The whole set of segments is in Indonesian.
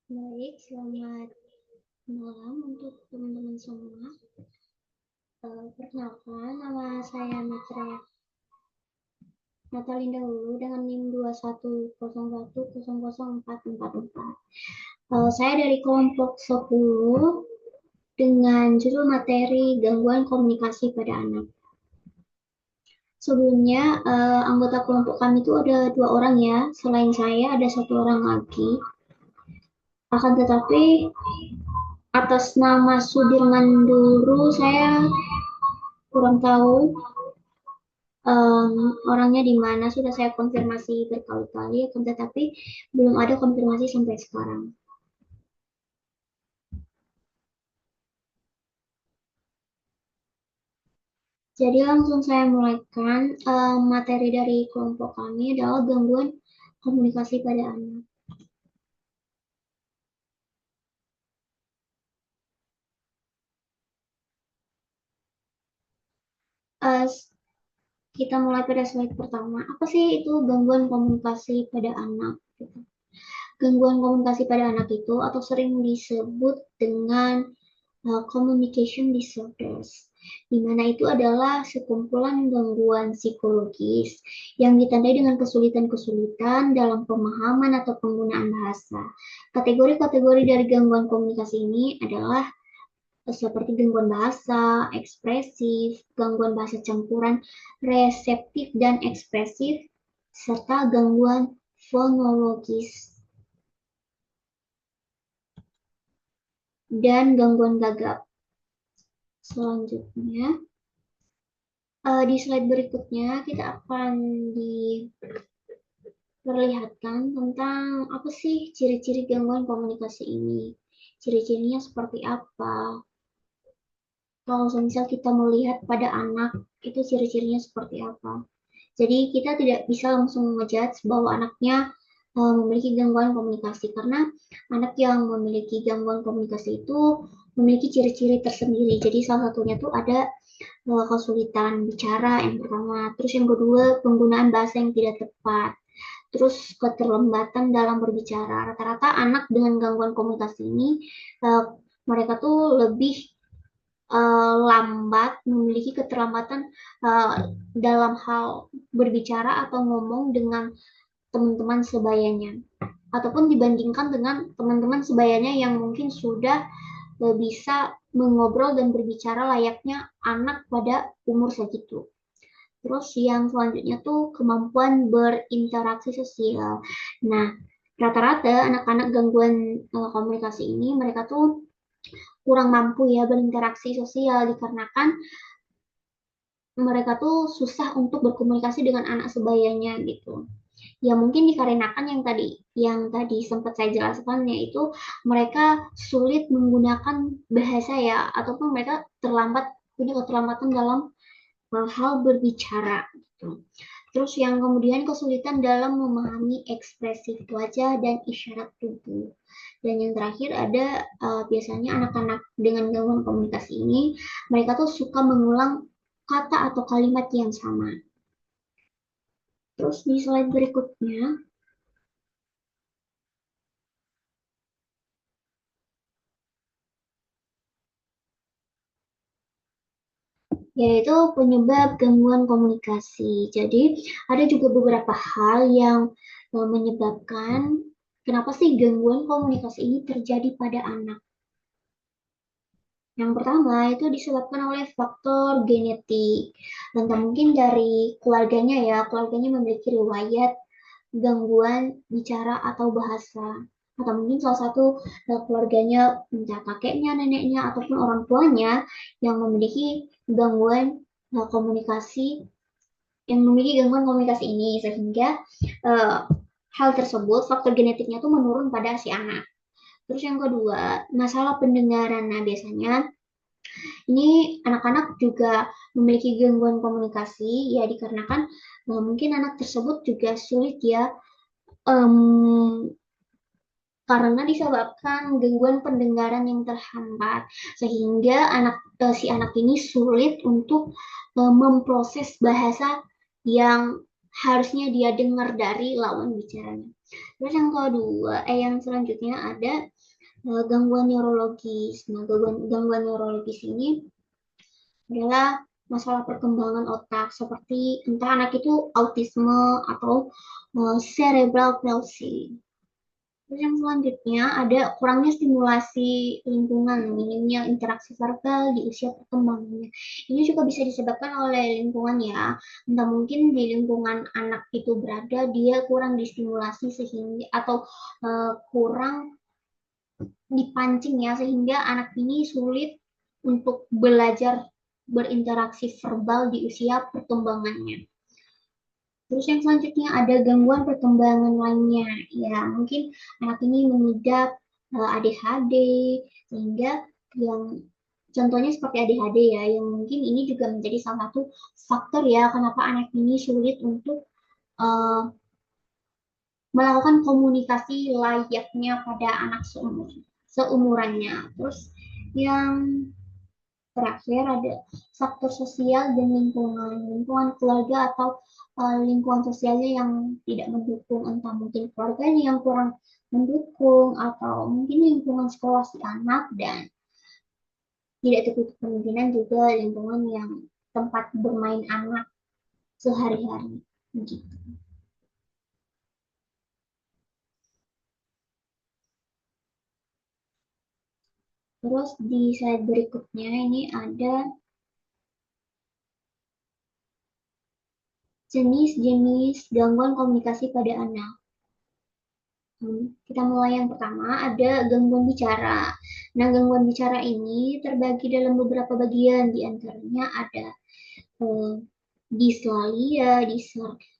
Baik, selamat malam untuk teman-teman semua. Perkenalkan, nama saya Natalinda Hulu dengan NIM 2101000444. Saya dari kelompok 10 dengan judul materi gangguan komunikasi pada anak. Sebelumnya, anggota kelompok kami itu ada 2 orang ya. Selain saya, ada 1 orang lagi. Akan tetapi, atas nama Sudirman dulu, saya kurang tahu orangnya di mana. Sudah saya konfirmasi berkali-kali, akan tetapi belum ada konfirmasi sampai sekarang. Jadi langsung saya mulaikan. Materi dari kelompok kami adalah gangguan komunikasi pada anak. Uh, kita mulai pada slide pertama. Apa sih itu gangguan komunikasi pada anak? Gangguan komunikasi pada anak itu atau sering disebut dengan communication disorders, di mana itu adalah sekumpulan gangguan psikologis yang ditandai dengan kesulitan-kesulitan dalam pemahaman atau penggunaan bahasa. Kategori-kategori dari gangguan komunikasi ini adalah seperti gangguan bahasa, ekspresif, gangguan bahasa campuran, reseptif dan ekspresif, serta gangguan fonologis dan gangguan gagap. Selanjutnya, di slide berikutnya kita akan diperlihatkan tentang apa sih ciri-ciri gangguan komunikasi ini. Ciri-cirinya seperti apa? Kalau misal kita melihat pada anak, itu ciri-cirinya seperti apa? Jadi kita tidak bisa langsung ngejudge bahwa anaknya memiliki gangguan komunikasi, karena anak yang memiliki gangguan komunikasi itu memiliki ciri-ciri tersendiri. Jadi salah satunya tuh ada kesulitan bicara yang pertama, terus yang kedua penggunaan bahasa yang tidak tepat, terus keterlambatan dalam berbicara. Rata-rata anak dengan gangguan komunikasi ini uh, mereka tuh lebih lambat, memiliki keterlambatan dalam hal berbicara atau ngomong dengan teman-teman sebayanya, ataupun dibandingkan dengan teman-teman sebayanya yang mungkin sudah bisa mengobrol dan berbicara layaknya anak pada umur segitu. Terus yang selanjutnya tuh kemampuan berinteraksi sosial. Nah, rata-rata anak-anak gangguan komunikasi ini mereka tuh kurang mampu ya berinteraksi sosial, dikarenakan mereka tuh susah untuk berkomunikasi dengan anak sebayanya gitu. Ya mungkin dikarenakan yang tadi sempat saya jelaskan, yaitu mereka sulit menggunakan bahasa ya, ataupun mereka punya keterlambatan dalam hal berbicara gitu. Terus yang kemudian kesulitan dalam memahami ekspresi wajah dan isyarat tubuh. Dan yang terakhir ada biasanya anak-anak dengan gangguan komunikasi ini mereka tuh suka mengulang kata atau kalimat yang sama. Terus di slide berikutnya yaitu penyebab gangguan komunikasi. Jadi ada juga beberapa hal yang menyebabkan kenapa sih gangguan komunikasi ini terjadi pada anak. Yang pertama itu disebabkan oleh faktor genetik. Dan mungkin dari keluarganya ya, keluarganya memiliki riwayat gangguan bicara atau bahasa. Atau mungkin salah satu keluarganya, entah kakeknya, neneknya, ataupun orang tuanya yang memiliki gangguan komunikasi, ini, sehingga uh, hal tersebut, faktor genetiknya tuh menurun pada si anak. Terus yang kedua, masalah pendengaran. Nah, biasanya ini anak-anak juga memiliki gangguan komunikasi ya dikarenakan mungkin anak tersebut juga sulit ya um, karena disebabkan gangguan pendengaran yang terhambat, sehingga si anak ini sulit untuk memproses bahasa yang harusnya dia dengar dari lawan bicaranya. Terus yang selanjutnya ada gangguan neurologis. Nah, gangguan neurologis ini adalah masalah perkembangan otak seperti entah anak itu autisme atau cerebral palsy. Terus yang selanjutnya ada kurangnya stimulasi lingkungan, minimnya interaksi verbal di usia perkembangannya. Ini juga bisa disebabkan oleh lingkungan ya. Entah mungkin di lingkungan anak itu berada dia kurang distimulasi sehingga atau kurang dipancing ya sehingga anak ini sulit untuk belajar berinteraksi verbal di usia perkembangannya. Terus yang selanjutnya ada gangguan perkembangan lainnya. Ya, mungkin anak ini mengidap ADHD sehingga yang contohnya seperti ADHD ya, yang mungkin ini juga menjadi salah satu faktor ya kenapa anak ini sulit untuk uh, melakukan komunikasi layaknya pada anak seumurannya. Terus yang terakhir ada faktor sosial dan lingkungan keluarga atau lingkungan sosialnya yang tidak mendukung, entah mungkin keluarganya yang kurang mendukung atau mungkin lingkungan sekolah si anak dan tidak tertutup kemungkinan juga lingkungan yang tempat bermain anak sehari-hari gitu. Terus di slide berikutnya ini ada jenis-jenis gangguan komunikasi pada anak. Kita mulai yang pertama, ada gangguan bicara. Nah, gangguan bicara ini terbagi dalam beberapa bagian, di antaranya ada eh, dislalia,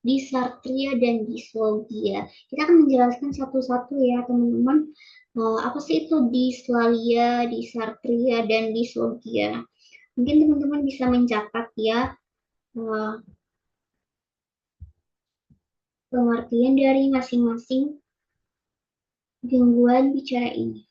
disartria, dan dislogia. Kita akan menjelaskan satu-satu ya, teman-teman. Apa sih itu dislalia, disartria, dan dislogia? Mungkin teman-teman bisa mencatat ya eh, pengertian dari masing-masing gangguan bicara ini.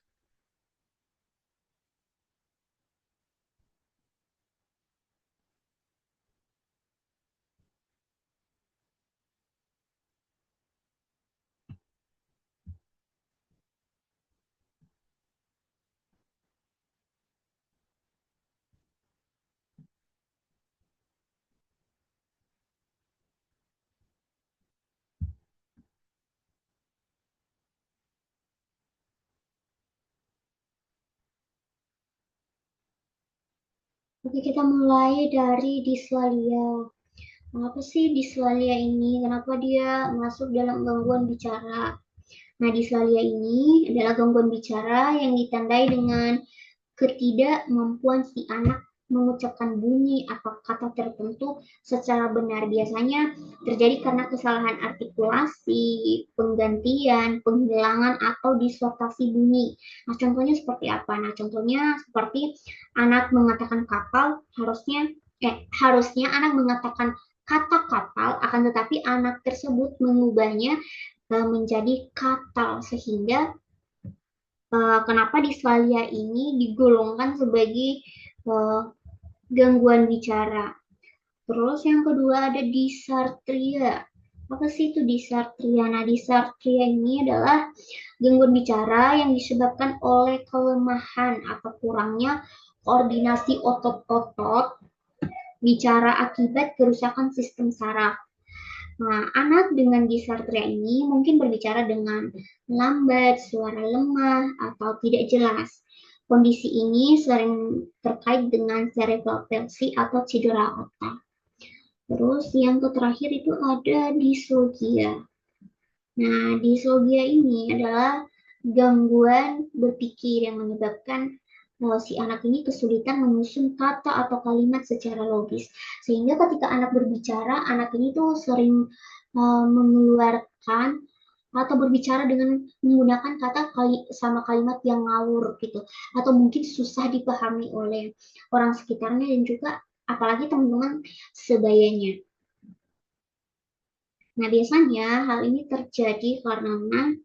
Oke, kita mulai dari dislalia. Apa sih dislalia ini? Kenapa dia masuk dalam gangguan bicara? Nah, dislalia ini adalah gangguan bicara yang ditandai dengan ketidakmampuan si anak mengucapkan bunyi atau kata tertentu secara benar. Biasanya terjadi karena kesalahan artikulasi, penggantian, penghilangan, atau disortasi bunyi. Nah, contohnya seperti apa? Nah, contohnya seperti anak mengatakan kapal, harusnya anak mengatakan kata kapal, akan tetapi anak tersebut mengubahnya menjadi katal sehingga kenapa dislalia ini digolongkan sebagai uh, gangguan bicara. Terus yang kedua ada disartria. Apa sih itu disartria? Nah, disartria ini adalah gangguan bicara yang disebabkan oleh kelemahan atau kurangnya koordinasi otot-otot bicara akibat kerusakan sistem saraf. Nah, anak dengan disartria ini mungkin berbicara dengan lambat, suara lemah, atau tidak jelas. Kondisi ini sering terkait dengan cerebral palsy atau cedera otak. Terus yang terakhir itu ada dislogia. Nah, dislogia ini adalah gangguan berpikir yang menyebabkan si anak ini kesulitan menyusun kata atau kalimat secara logis. Sehingga ketika anak berbicara, anak ini tuh sering mengeluarkan atau berbicara dengan menggunakan kata sama kalimat yang ngawur gitu atau mungkin susah dipahami oleh orang sekitarnya dan juga apalagi teman-teman sebayanya. Nah, biasanya hal ini terjadi karena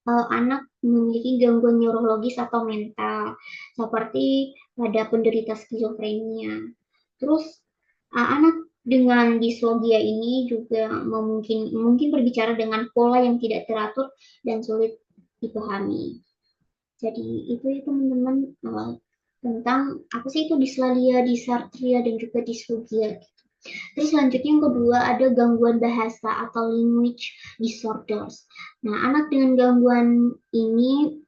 anak memiliki gangguan neurologis atau mental, seperti pada penderita skizofrenia. Terus, anak Dengan dislogia ini juga mungkin berbicara dengan pola yang tidak teratur dan sulit dipahami. Jadi itu ya teman-teman, tentang apa sih itu dislalia, dysarthria, dan juga dislogia. Terus selanjutnya yang kedua ada gangguan bahasa atau language disorders. Nah, anak dengan gangguan ini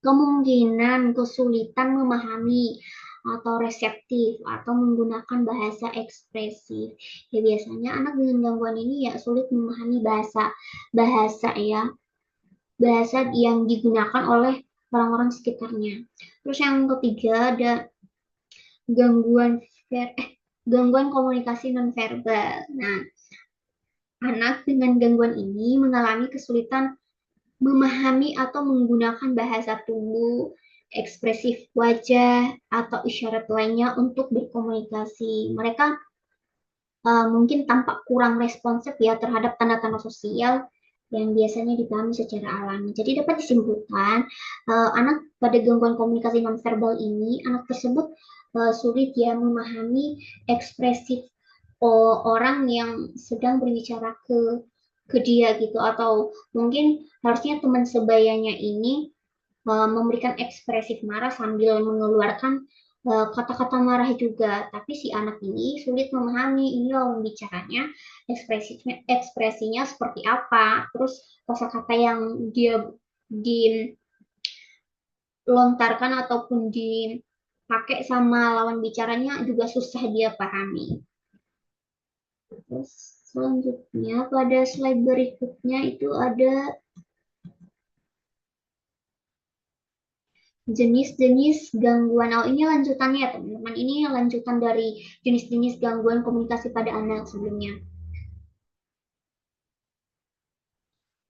kemungkinan kesulitan memahami atau reseptif atau menggunakan bahasa ekspresif. Ya biasanya anak dengan gangguan ini ya sulit memahami bahasa bahasa ya, bahasa yang digunakan oleh orang-orang sekitarnya. Terus yang ketiga ada gangguan gangguan komunikasi nonverbal. Nah, anak dengan gangguan ini mengalami kesulitan memahami atau menggunakan bahasa tubuh, ekspresif wajah, atau isyarat lainnya untuk berkomunikasi. Mereka mungkin tampak kurang responsif ya terhadap tanda-tanda sosial yang biasanya dipahami secara alami. Jadi dapat disimpulkan, anak pada gangguan komunikasi nonverbal ini, anak tersebut sulit ya memahami ekspresif orang yang sedang berbicara ke dia gitu, atau mungkin harusnya teman sebayanya ini memberikan ekspresif marah sambil mengeluarkan kata-kata marah juga, tapi si anak ini sulit memahami ini lawan bicaranya, ekspresinya seperti apa, terus kata-kata yang dia dilontarkan ataupun dipakai sama lawan bicaranya juga susah dia pahami. Terus selanjutnya pada slide berikutnya itu ada jenis-jenis gangguan. Oh, ini lanjutannya ya teman-teman. Ini lanjutan dari jenis-jenis gangguan komunikasi pada anak sebelumnya.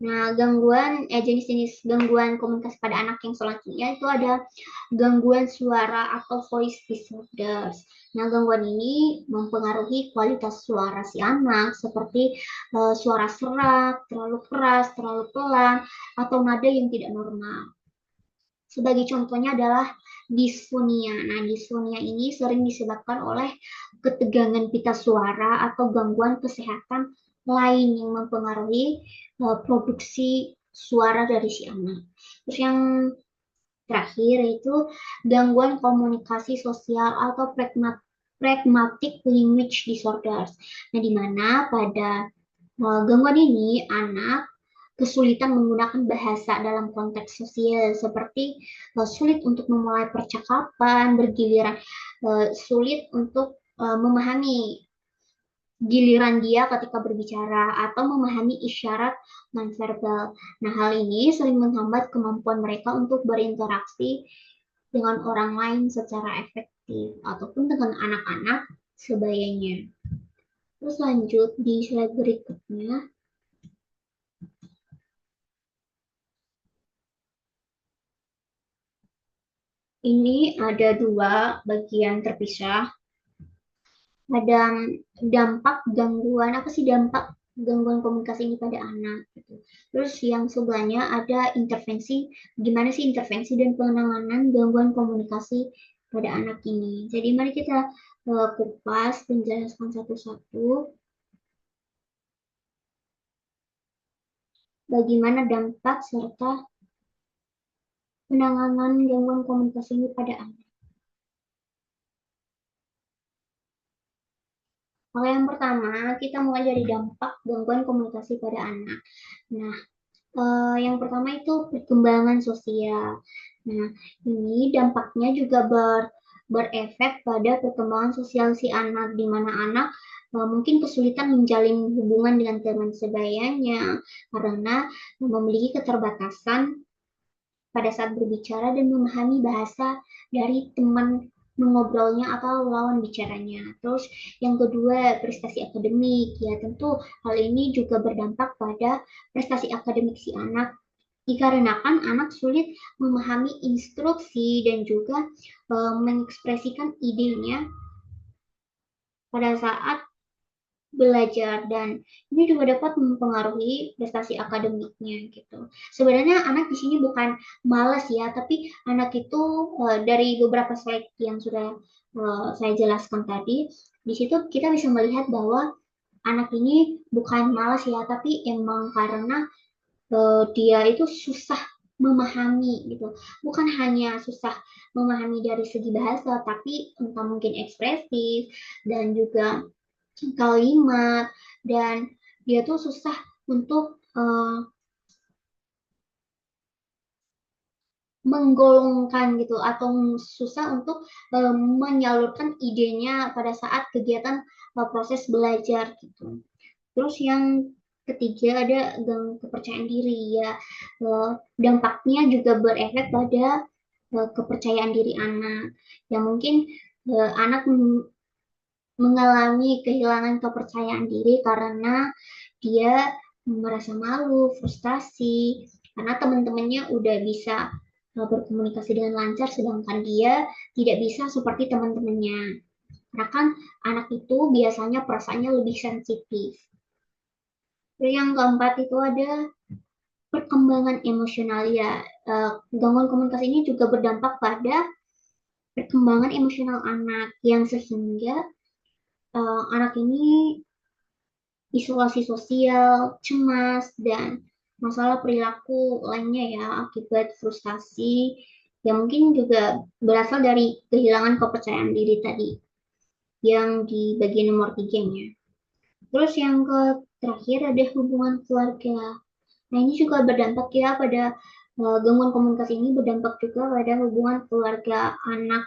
Nah, jenis-jenis gangguan komunikasi pada anak yang selanjutnya itu ada gangguan suara atau voice disorders. Nah, gangguan ini mempengaruhi kualitas suara si anak seperti suara serak, terlalu keras, terlalu pelan, atau nada yang tidak normal. Sebagai contohnya adalah disfonia. Nah, disfonia ini sering disebabkan oleh ketegangan pita suara atau gangguan kesehatan lain yang mempengaruhi produksi suara dari si anak. Terus yang terakhir itu gangguan komunikasi sosial atau pragmatic language disorders. Nah, di mana pada gangguan ini anak kesulitan menggunakan bahasa dalam konteks sosial seperti sulit untuk memulai percakapan, bergiliran sulit untuk memahami giliran dia ketika berbicara atau memahami isyarat nonverbal. Nah, hal ini sering menghambat kemampuan mereka untuk berinteraksi dengan orang lain secara efektif ataupun dengan anak-anak sebayanya. Terus lanjut di slide berikutnya. Ini ada dua bagian terpisah. Ada dampak gangguan, apa sih dampak gangguan komunikasi ini pada anak gitu. Terus yang sebelahnya ada intervensi, gimana sih intervensi dan penanganan gangguan komunikasi pada anak ini. Jadi mari kita kupas dan jelaskan satu-satu bagaimana dampak serta penanganan gangguan komunikasi ini pada anak. Kalau yang pertama, kita mulai dari dampak gangguan komunikasi pada anak. Nah, yang pertama itu perkembangan sosial. Nah, ini dampaknya juga berefek pada perkembangan sosial si anak, di mana anak mungkin kesulitan menjalin hubungan dengan teman sebayanya karena memiliki keterbatasan pada saat berbicara dan memahami bahasa dari teman mengobrolnya atau lawan bicaranya. Terus yang kedua, prestasi akademik. Ya, tentu hal ini juga berdampak pada prestasi akademik si anak dikarenakan anak sulit memahami instruksi dan juga mengekspresikan idenya pada saat belajar, dan ini juga dapat mempengaruhi prestasi akademiknya gitu. Sebenarnya anak di sini bukan malas ya, tapi anak itu dari beberapa slide yang sudah saya jelaskan tadi, Di situ kita bisa melihat bahwa anak ini bukan malas ya, tapi emang karena dia itu susah memahami gitu. Bukan hanya susah memahami dari segi bahasa, tapi entah mungkin ekspresif dan juga kalimat, dan dia tuh susah untuk menggolongkan gitu atau susah untuk menyalurkan idenya pada saat kegiatan proses belajar gitu. Terus yang ketiga ada kepercayaan diri ya. Dampaknya juga berefek pada kepercayaan diri anak. Ya mungkin anak mengalami kehilangan kepercayaan diri karena dia merasa malu, frustasi, karena teman-temannya udah bisa berkomunikasi dengan lancar, sedangkan dia tidak bisa seperti teman-temannya. Karena kan anak itu biasanya perasaannya lebih sensitif. Terus yang keempat itu ada perkembangan emosional ya. Gangguan komunikasi ini juga berdampak pada perkembangan emosional anak yang sehingga anak ini isolasi sosial, cemas, dan masalah perilaku lainnya ya akibat frustasi yang mungkin juga berasal dari kehilangan kepercayaan diri tadi yang di bagian nomor tiganya. Terus yang terakhir ada hubungan keluarga. Nah ini juga berdampak ya pada gangguan komunikasi ini berdampak juga pada hubungan keluarga anak,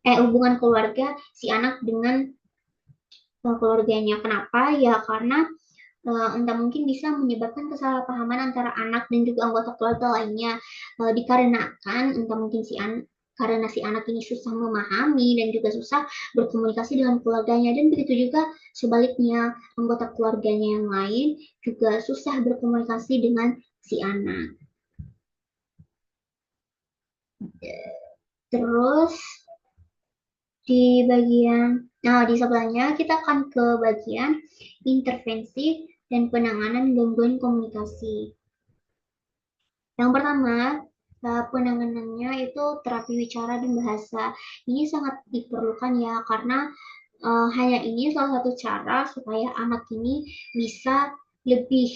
hubungan keluarga si anak dengan keluarganya. Kenapa? Ya karena entah mungkin bisa menyebabkan kesalahpahaman antara anak dan juga anggota keluarga lainnya dikarenakan entah mungkin karena si anak ini susah memahami dan juga susah berkomunikasi dengan keluarganya dan begitu juga sebaliknya anggota keluarganya yang lain juga susah berkomunikasi dengan si anak. Terus di sebelahnya kita akan ke bagian intervensi dan penanganan gangguan komunikasi. Yang pertama, penanganannya itu terapi wicara dan bahasa. Ini sangat diperlukan ya, karena hanya ini salah satu cara supaya anak ini bisa lebih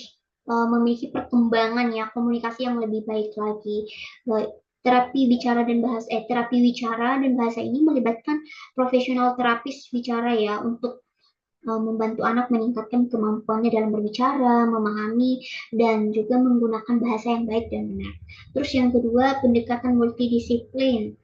memiliki perkembangan ya komunikasi yang lebih baik lagi. Terapi wicara dan bahasa ini melibatkan profesional terapis wicara ya untuk membantu anak meningkatkan kemampuannya dalam berbicara, memahami, dan juga menggunakan bahasa yang baik dan benar. Terus yang kedua, pendekatan multidisiplin.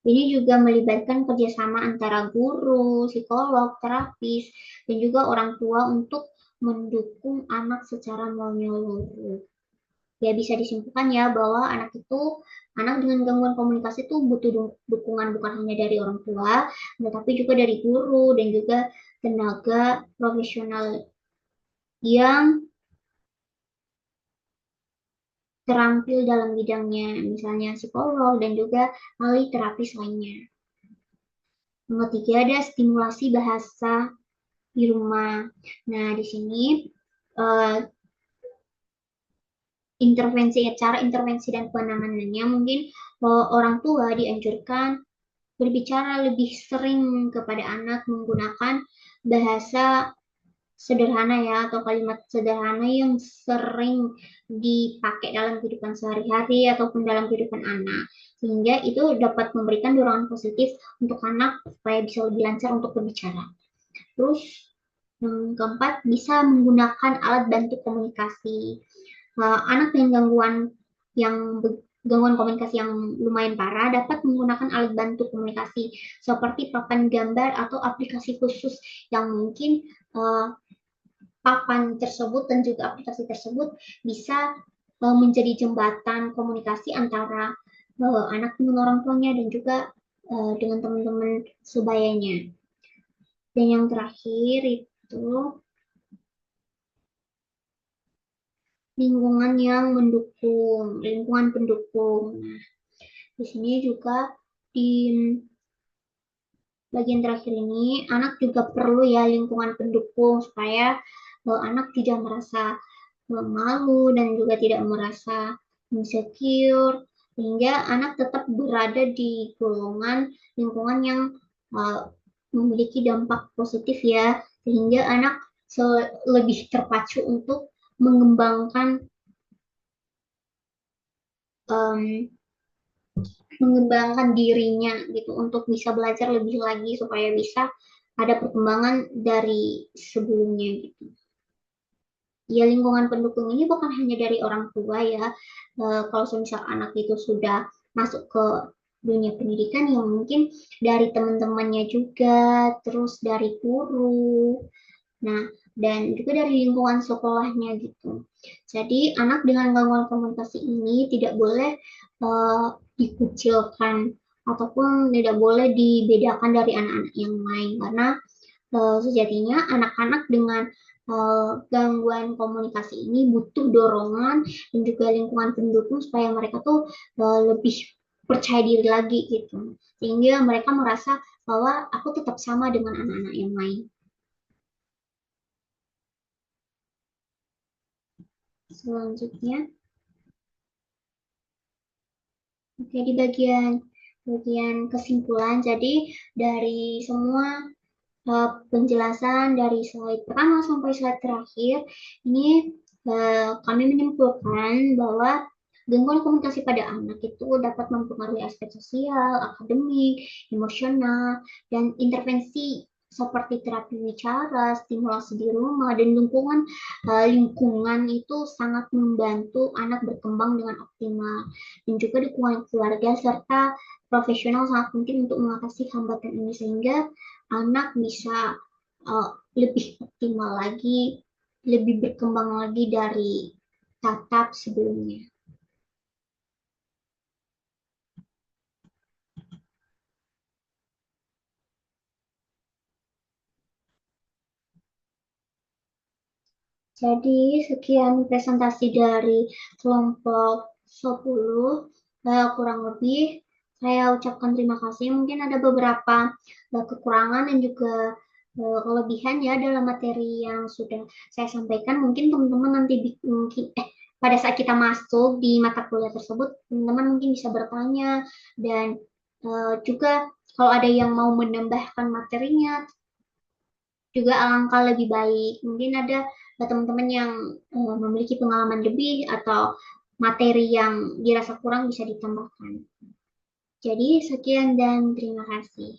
Ini juga melibatkan kerjasama antara guru, psikolog, terapis, dan juga orang tua untuk mendukung anak secara menyeluruh. Ya bisa disimpulkan ya bahwa anak dengan gangguan komunikasi itu butuh dukungan bukan hanya dari orang tua, tetapi juga dari guru dan juga tenaga profesional yang terampil dalam bidangnya, misalnya psikolog dan juga ahli terapis lainnya. Yang ketiga ada stimulasi bahasa di rumah. Nah, di sini eh, cara intervensi dan penanganannya mungkin orang tua dianjurkan berbicara lebih sering kepada anak menggunakan bahasa sederhana ya atau kalimat sederhana yang sering dipakai dalam kehidupan sehari-hari ataupun dalam kehidupan anak sehingga itu dapat memberikan dorongan positif untuk anak supaya bisa lebih lancar untuk berbicara. Terus yang keempat bisa menggunakan alat bantu komunikasi. Anak dengan yang gangguan komunikasi yang lumayan parah dapat menggunakan alat bantu komunikasi seperti papan gambar atau aplikasi khusus yang mungkin uh, papan tersebut dan juga aplikasi tersebut bisa menjadi jembatan komunikasi antara anak dengan orang tuanya dan juga dengan teman-teman sebayanya. Dan yang terakhir itu lingkungan pendukung. Nah, di sini juga di bagian terakhir ini anak juga perlu ya lingkungan pendukung supaya anak tidak merasa malu dan juga tidak merasa insecure sehingga anak tetap berada di golongan lingkungan yang memiliki dampak positif ya, sehingga anak lebih terpacu untuk mengembangkan um, mengembangkan dirinya gitu untuk bisa belajar lebih lagi supaya bisa ada perkembangan dari sebelumnya gitu. Ya lingkungan pendukung ini bukan hanya dari orang tua ya. Kalau misal anak itu sudah masuk ke dunia pendidikan ya mungkin dari teman-temannya juga, terus dari guru. Nah, dan juga dari lingkungan sekolahnya gitu. Jadi anak dengan gangguan komunikasi ini tidak boleh dikucilkan ataupun tidak boleh dibedakan dari anak-anak yang lain karena sejatinya anak-anak dengan gangguan komunikasi ini butuh dorongan dan juga lingkungan pendukung supaya mereka tuh lebih percaya diri lagi gitu. Sehingga mereka merasa bahwa aku tetap sama dengan anak-anak yang lain. Selanjutnya, oke di bagian bagian kesimpulan. Jadi dari semua penjelasan dari slide pertama sampai slide terakhir, ini kami menyimpulkan bahwa gangguan komunikasi pada anak itu dapat mempengaruhi aspek sosial, akademik, emosional, dan intervensi seperti terapi bicara, stimulasi di rumah, dan lingkungan itu sangat membantu anak berkembang dengan optimal. Dan juga dukungan keluarga serta profesional sangat penting untuk mengatasi hambatan ini sehingga anak bisa lebih optimal lagi, lebih berkembang lagi dari tahap sebelumnya. Jadi sekian presentasi dari kelompok 10, kurang lebih saya ucapkan terima kasih. Mungkin ada beberapa kekurangan dan juga kelebihan ya dalam materi yang sudah saya sampaikan. Mungkin teman-teman nanti mungkin pada saat kita masuk di mata kuliah tersebut, teman-teman mungkin bisa bertanya dan juga kalau ada yang mau menambahkan materinya juga alangkah lebih baik. Mungkin ada teman-teman yang memiliki pengalaman lebih atau materi yang dirasa kurang bisa ditambahkan. Jadi sekian dan terima kasih.